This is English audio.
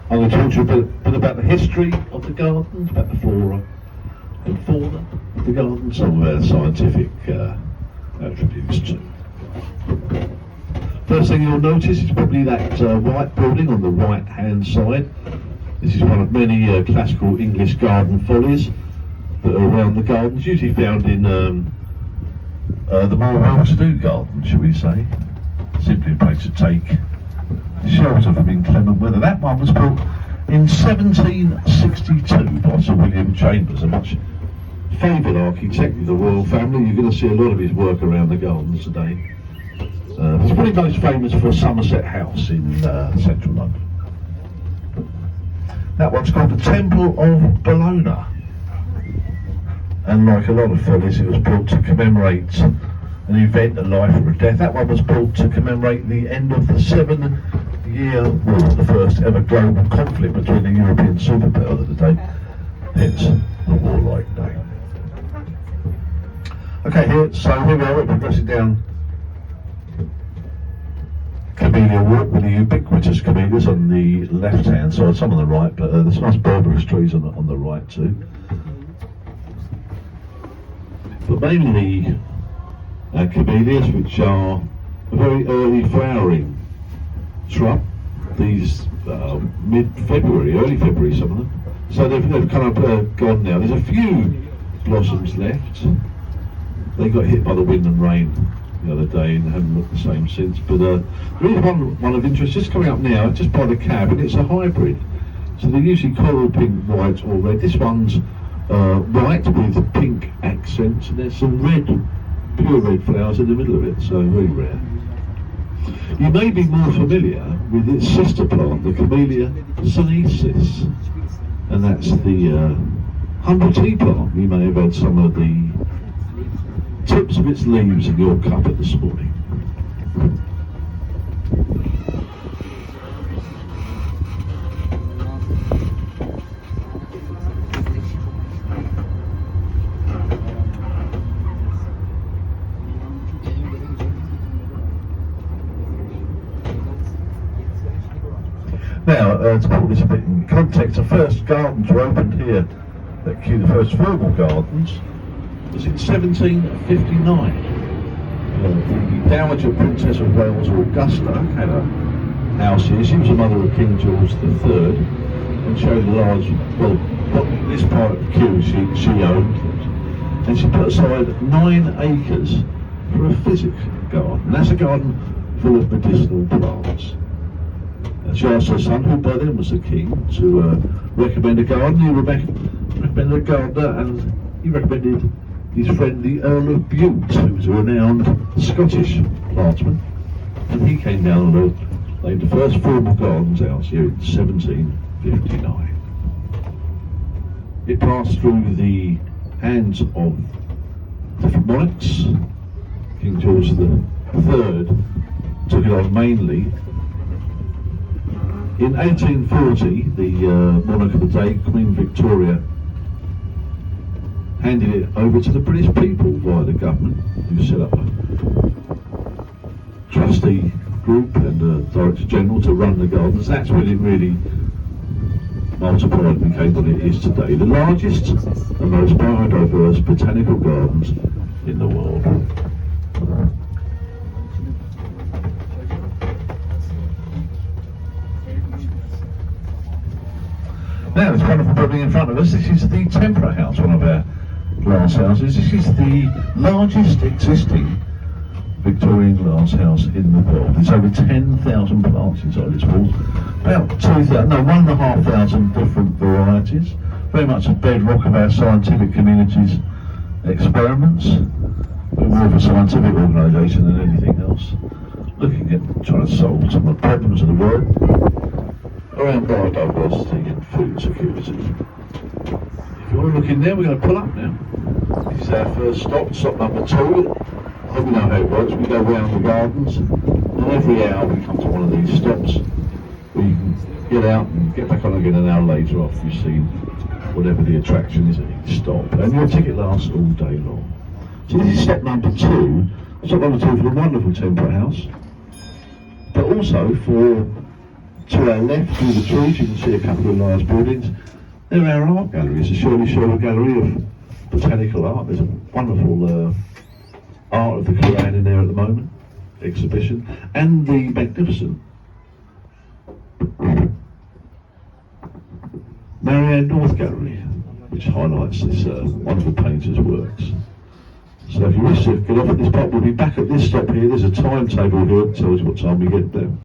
I'm going to talk to you a bit about the history of the gardens, about the flora and fauna of the garden, some of our scientific attributes too. First thing you'll notice is probably that white building on the right hand side. This is one of many classical English garden follies that are around the gardens, usually found in the more well-to-do gardens, shall we say. Simply a place to take shelter from inclement weather. That one was built in 1762 by Sir William Chambers, a much favoured architect of the royal family. You're going to see a lot of his work around the gardens today. He's probably most famous for Somerset House in central London. That one's called the Temple of Bologna. And like a lot of follies, it was built to commemorate an event, a life or a death. That one was built to commemorate the end of the 7-year war, the first ever global conflict between a European superpower of the day, hence the warlike name. Okay, so here we are, we're progressing down Camellia Walk with the ubiquitous camellias on the left hand side, some on the right, but there's nice Berberis trees on the right too. But mainly camellias, which are a very early flowering shrub. These mid-February, early February, some of them. So they've kind of gone now. There's a few blossoms left. They got hit by the wind and rain the other day and haven't looked the same since. But there is one of interest just coming up now, just by the cab, and it's a hybrid. So they're usually coral pink, white or red. This one's white with pink accents, and there's some red, pure red flowers in the middle of it, so very rare. You may be more familiar with its sister plant, the Camellia sinensis, and that's the humble tea plant. You may have had some of the tips of its leaves in your cuppa this morning. Now, to put this a bit in context, the first gardens were opened here at Kew, the first formal gardens, was in 1759. The Dowager Princess of Wales Augusta had a house here. She was the mother of King George III and showed a large, this part of Kew she owned. And she put aside 9 acres for a physic garden. That's a garden full of medicinal plants. She asked her son, who by then was the king, to recommend a garden. He recommended a gardener, and he recommended his friend the Earl of Bute, who was a renowned Scottish plantsman. And he came down and laid the first formal gardens out here in 1759. It passed through the hands of different monarchs. King George III took it on mainly. In 1840, the monarch of the day, Queen Victoria, handed it over to the British people via the government, who set up a trustee group and a director general to run the gardens. That's when it really multiplied and became what it is today. The largest and most biodiverse botanical gardens in the world. Now, this wonderful building in front of us, this is the Tempera House, one of our glass houses. This is the largest existing Victorian glass house in the world. There's over 10,000 plants inside its walls, about 1,500 different varieties. Very much a bedrock of our scientific community's experiments. We're more of a scientific organisation than anything else, looking at trying to solve some of the problems of the world around biodiversity and food security. If you want to look in there, we're going to pull up now. This is our first stop number 2. I hope you know how it works. We go round the gardens, and every hour we come to one of these stops where you can get out and get back on again an hour later after you've seen whatever the attraction is at each stop. And your ticket lasts all day long. So this is stop number 2. Stop number 2 for the wonderful Tempera House, but also for To our left through the trees you can see a couple of large buildings. They're our art galleries, the Shirley Sherwood Gallery of Botanical Art. There's a wonderful art of the Quran in there at the moment, exhibition, and the magnificent Marianne North Gallery, which highlights this wonderful painter's works. So if you wish to get off at this part, we'll be back at this stop here. There's a timetable here that tells you what time we get there.